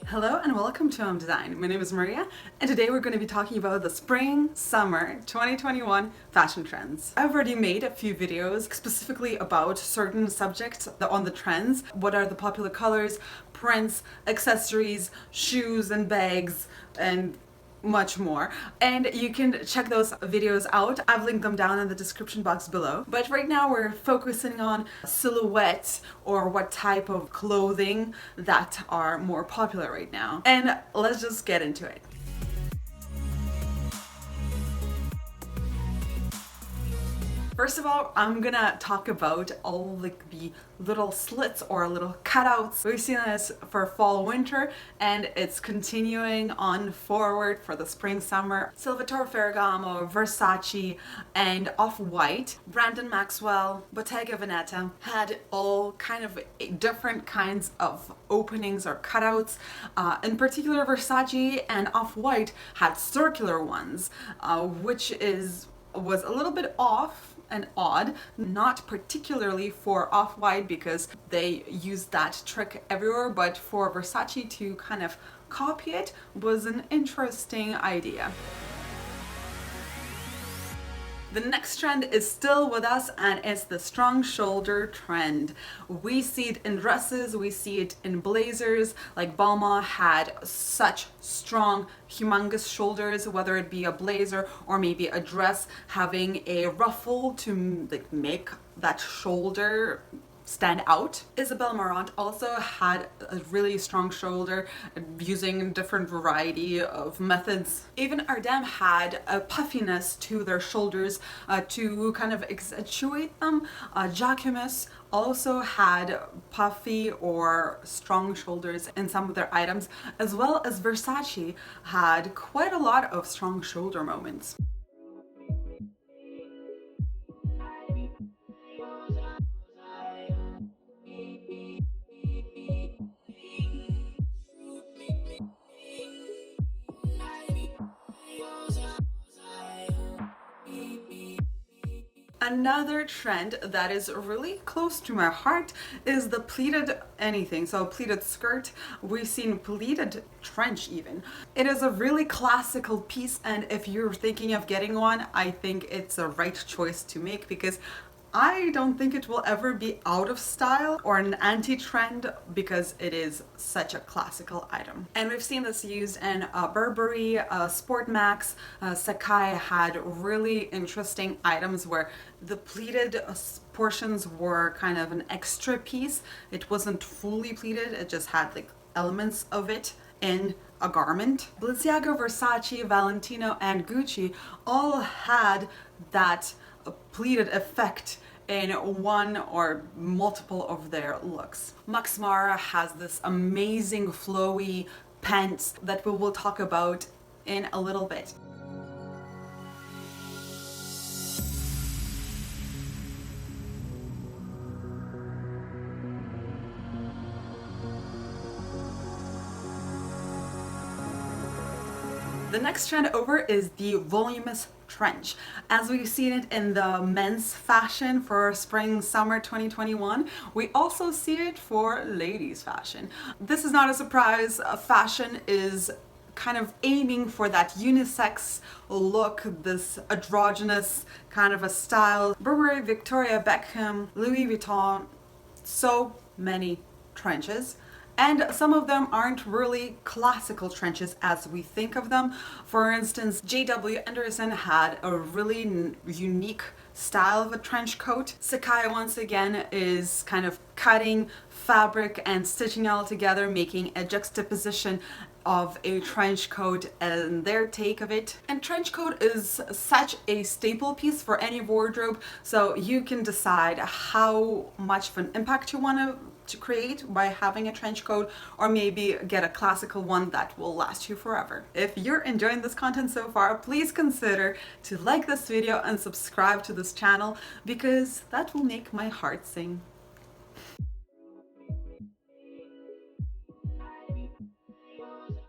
Hello and welcome to Design. My name is Maria and today we're going to be talking about the spring-summer 2021 fashion trends. I've already made a few videos specifically about certain subjects on the trends. What are the popular colors, prints, accessories, shoes and bags, and much more, and you can check those videos out. I've linked them down in the description box below. But right now we're focusing on silhouettes or what type of clothing that are more popular right now. And let's just get into it. First of all, I'm gonna talk about all like the little slits or little cutouts. We've seen this for fall winter and it's continuing on forward for the spring summer. Salvatore Ferragamo, Versace, and Off-White, Brandon Maxwell, Bottega Veneta had all kind of different kinds of openings or cutouts. In particular, Versace and Off-White had circular ones, which was a little bit off and odd, not particularly for Off-White because they used that trick everywhere, but for Versace to kind of copy it was an interesting idea. The next trend is still with us and it's the strong shoulder trend. We see it in dresses, we see it in blazers, like Balmain had such strong, humongous shoulders, whether it be a blazer or maybe a dress, having a ruffle to like make that shoulder stand out. Isabel Marant also had a really strong shoulder using different variety of methods. Even Ardem had a puffiness to their shoulders to kind of accentuate them. Jacquemus also had puffy or strong shoulders in some of their items, as well as Versace had quite a lot of strong shoulder moments. Another trend that is really close to my heart is the pleated anything. So pleated skirt, we've seen pleated trench even. It is a really classical piece, and if you're thinking of getting one, I think it's a right choice to make because I don't think it will ever be out of style or an anti-trend because it is such a classical item. And we've seen this used in Burberry, Sport Max, Sacai had really interesting items where the pleated portions were kind of an extra piece. It wasn't fully pleated, it just had like elements of it in a garment. Balenciaga, Versace, Valentino, and Gucci all had that pleated effect in one or multiple of their looks. Max Mara has this amazing flowy pants that we will talk about in a little bit. The next trend over is the voluminous trench. As we've seen it in the men's fashion for spring summer 2021, we also see it for ladies fashion. This is not a surprise. Fashion is kind of aiming for that unisex look, this androgynous kind of a style. Burberry, Victoria Beckham, Louis Vuitton, so many trenches. And some of them aren't really classical trenches as we think of them. For instance, J.W. Anderson had a really unique style of a trench coat. Sacai once again is kind of cutting fabric and stitching it all together, making a juxtaposition of a trench coat and their take of it. And trench coat is such a staple piece for any wardrobe, so you can decide how much of an impact you want to create by having a trench coat, or maybe get a classical one that will last you forever. If you're enjoying this content so far, please consider to like this video and subscribe to this channel because that will make my heart sing.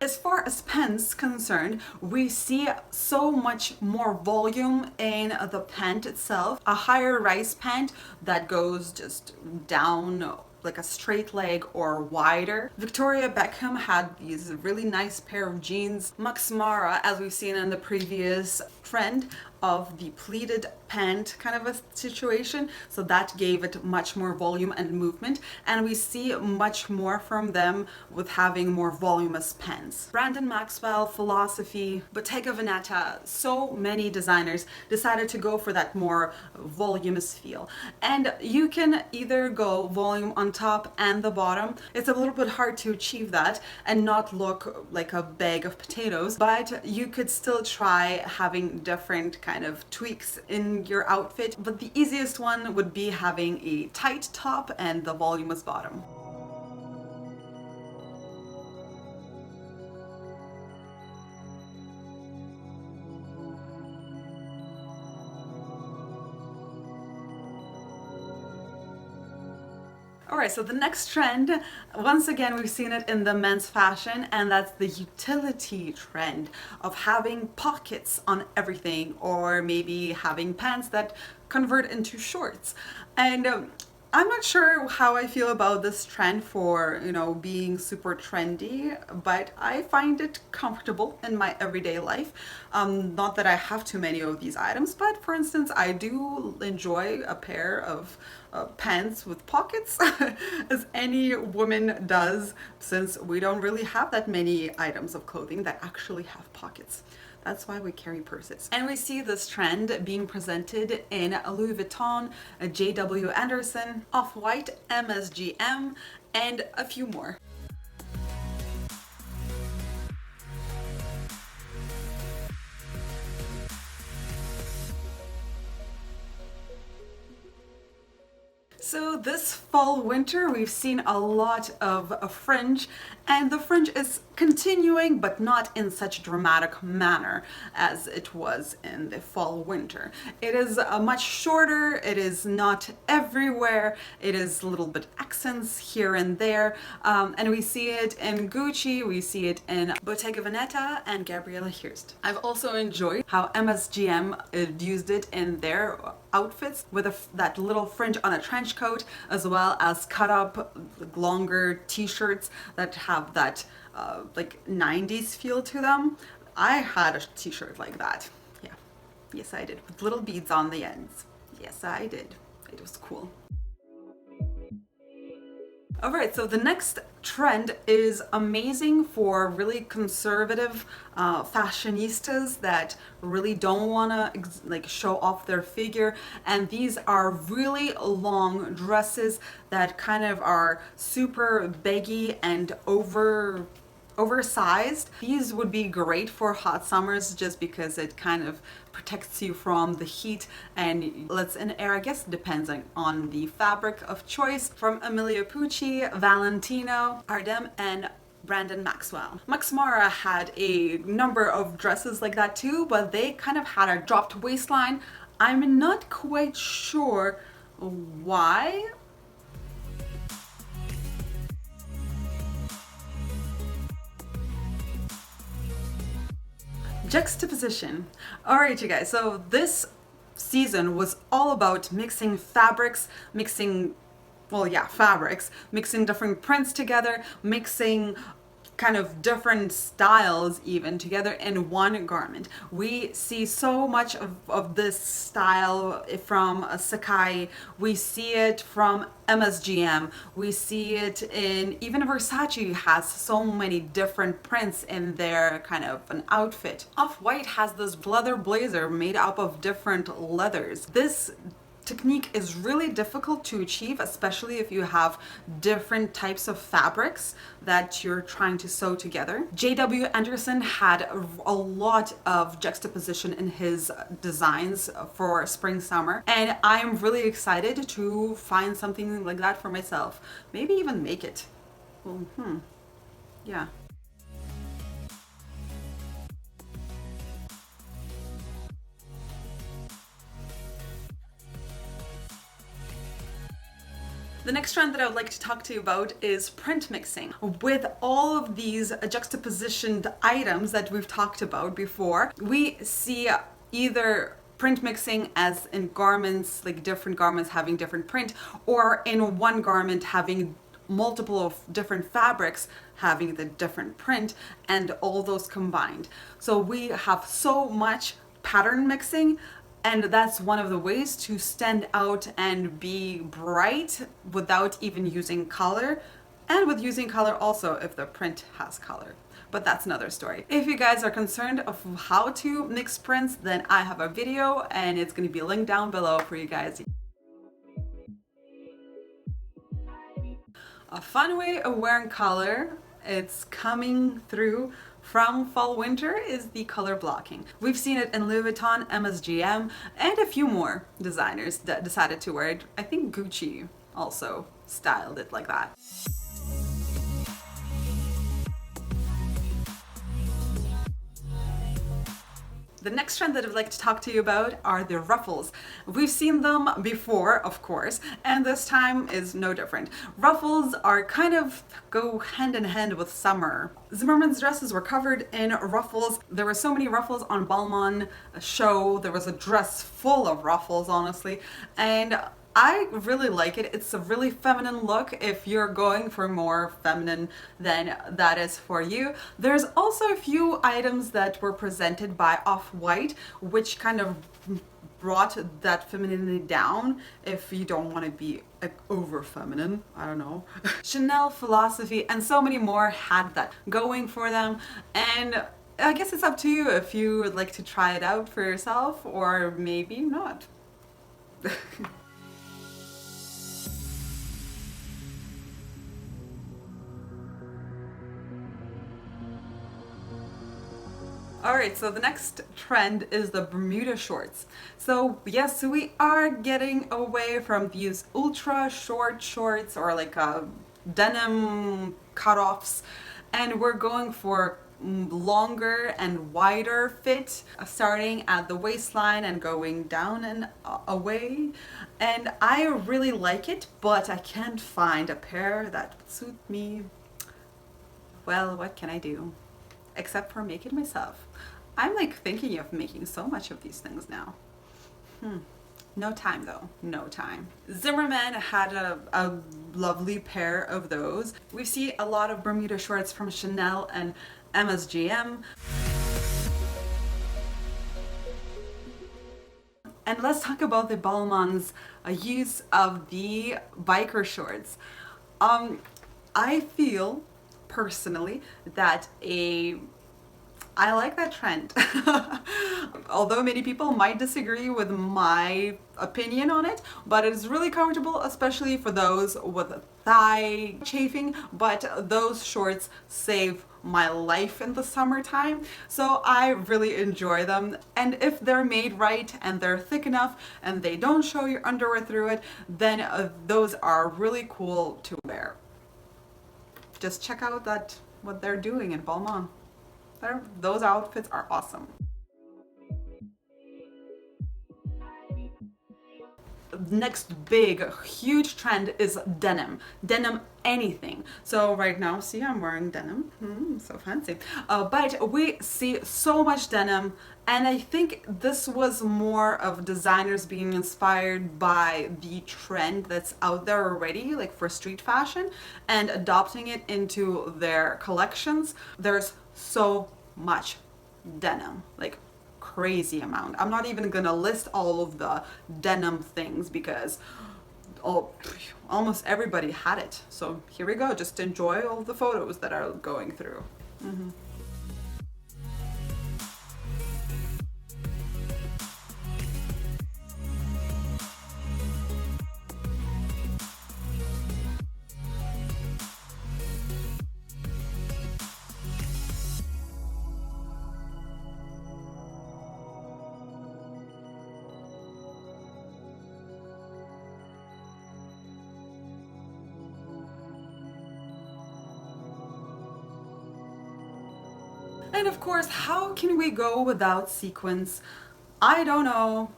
As far as pants concerned, we see so much more volume in the pant itself. A higher rise pant that goes just down like a straight leg or wider. Victoria Beckham had these really nice pair of jeans. Max Mara, as we've seen in the previous trend of the pleated pant kind of a situation, so that gave it much more volume and movement, and we see much more from them with having more voluminous pants. Brandon Maxwell, Philosophy, Bottega Veneta, so many designers decided to go for that more voluminous feel, and you can either go volume on top and the bottom. It's a little bit hard to achieve that and not look like a bag of potatoes, but you could still try having different kind of tweaks in your outfit, but the easiest one would be having a tight top and the voluminous bottom. Alright, so the next trend, once again we've seen it in the men's fashion, and that's the utility trend of having pockets on everything, or maybe having pants that convert into shorts. And I'm not sure how I feel about this trend for, being super trendy, but I find it comfortable in my everyday life. Not that I have too many of these items, but for instance, I do enjoy a pair of pants with pockets, as any woman does, since we don't really have that many items of clothing that actually have pockets. That's why we carry purses. And we see this trend being presented in Louis Vuitton, JW Anderson, Off-White, MSGM, and a few more. So this fall winter we've seen a lot of a fringe, and the fringe is continuing, but not in such a dramatic manner as it was in the fall winter. It is much shorter, it is not everywhere, it is a little bit accents here and there, and we see it in Gucci, we see it in Bottega Veneta and Gabriela Hearst. I've also enjoyed how MSGM used it in their outfits with that little fringe on a trench coat, as well as cut up longer t-shirts that have that like 90s feel to them. I had a t-shirt like that. Yeah, yes I did, with little beads on the ends. Yes I did. It was cool. Alright, so the next trend is amazing for really conservative fashionistas that really don't want to show off their figure, and these are really long dresses that kind of are super baggy and oversized. These would be great for hot summers just because it kind of protects you from the heat and lets in air. I guess depends on the fabric of choice, from Emilia Pucci, Valentino, Ardem, and Brandon Maxwell. Max Mara had a number of dresses like that too, but they kind of had a dropped waistline. I'm not quite sure why. Juxtaposition. Alright you guys, so this season was all about mixing fabrics, fabrics, mixing different prints together, mixing kind of different styles even together in one garment. We see so much of this style from Sacai, we see it from MSGM, we see it in, even Versace has so many different prints in their kind of an outfit. Off-White has this leather blazer made up of different leathers. This technique is really difficult to achieve, especially if you have different types of fabrics that you're trying to sew together. JW Anderson had a lot of juxtaposition in his designs for spring summer, and I'm really excited to find something like that for myself. Maybe even make it. Well, yeah. The next trend that I would like to talk to you about is print mixing. With all of these juxtapositioned items that we've talked about before, we see either print mixing as in garments, like different garments having different print, or in one garment having multiple of different fabrics having the different print, and all those combined. So we have so much pattern mixing, and that's one of the ways to stand out and be bright without even using color, and with using color also if the print has color. But that's another story. If you guys are concerned of how to mix prints, then I have a video and it's going to be linked down below for you guys. A fun way of wearing color, it's coming through from fall winter, is the color blocking. We've seen it in Louis Vuitton, MSGM, and a few more designers that decided to wear it. I think Gucci also styled it like that. The next trend that I'd like to talk to you about are the ruffles. We've seen them before, of course, and this time is no different. Ruffles are kind of go hand in hand with summer. Zimmerman's dresses were covered in ruffles. There were so many ruffles on Balmain show. There was a dress full of ruffles, honestly, and I really like it. It's a really feminine look. If you're going for more feminine, then that is for you. There's also a few items that were presented by Off-White, which kind of brought that femininity down if you don't want to be like over feminine. I don't know. Chanel, Philosophy, and so many more had that going for them, and I guess it's up to you if you would like to try it out for yourself or maybe not. Alright, so the next trend is the Bermuda shorts. So yes, we are getting away from these ultra short shorts or like denim cutoffs, and we're going for longer and wider fit, starting at the waistline and going down and away. And I really like it, but I can't find a pair that would suit me. Well, what can I do? Except for make it myself. I'm like thinking of making so much of these things now. No time though, no time. Zimmerman had a lovely pair of those. We see a lot of Bermuda shorts from Chanel and MSGM. And let's talk about the Balmain's use of the biker shorts. I feel personally that I like that trend. Although many people might disagree with my opinion on it, but it is really comfortable, especially for those with thigh chafing. But those shorts save my life in the summertime, so I really enjoy them. And if they're made right and they're thick enough and they don't show your underwear through it, then those are really cool to wear. Just check out what they're doing in Balmain. Those outfits are awesome. Next big, huge trend is denim. Denim anything. So right now, see, I'm wearing denim. So fancy. But we see so much denim, and I think this was more of designers being inspired by the trend that's out there already, like for street fashion, and adopting it into their collections. There's so much denim, like crazy amount. I'm not even gonna list all of the denim things because almost everybody had it. So here we go, just enjoy all the photos that are going through. And of course, how can we go without sequins? I don't know.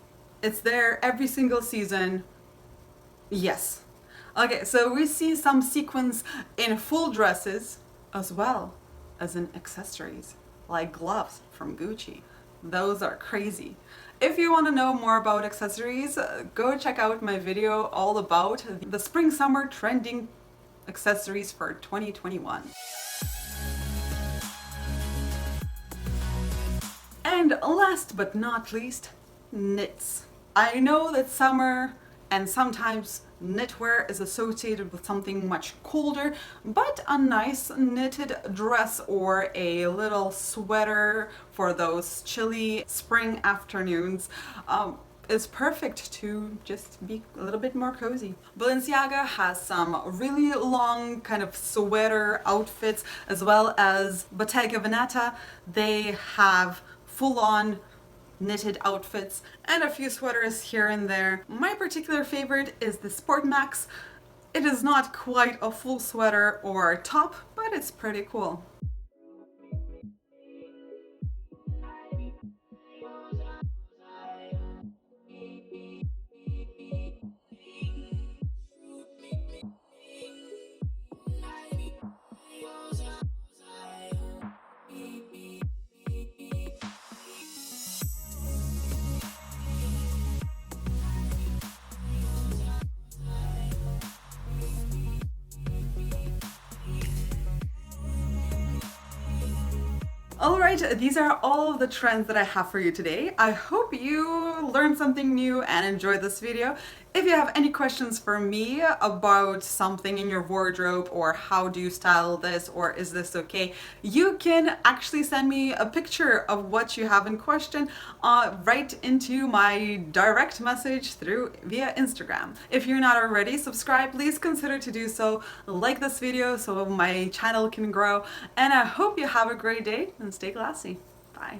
It's there every single season. Yes. Okay, so we see some sequins in full dresses as well as in accessories, like gloves from Gucci. those are crazy. If you want to know more about accessories, go check out my video all about the spring summer trending accessories for 2021. And last but not least, knits. I know that summer and sometimes knitwear is associated with something much colder, but a nice knitted dress or a little sweater for those chilly spring afternoons is perfect to just be a little bit more cozy. Balenciaga has some really long kind of sweater outfits, as well as Bottega Veneta. They have full-on knitted outfits and a few sweaters here and there. My particular favorite is the Sport Max. It is not quite a full sweater or top, but it's pretty cool. Alright, these are all of the trends that I have for you today. I hope you learned something new and enjoyed this video. If you have any questions for me about something in your wardrobe, or how do you style this, or is this okay, you can actually send me a picture of what you have in question right into my direct message via Instagram. If you're not already subscribed, please consider to do so. Like this video so my channel can grow, and I hope you have a great day and stay classy. Bye.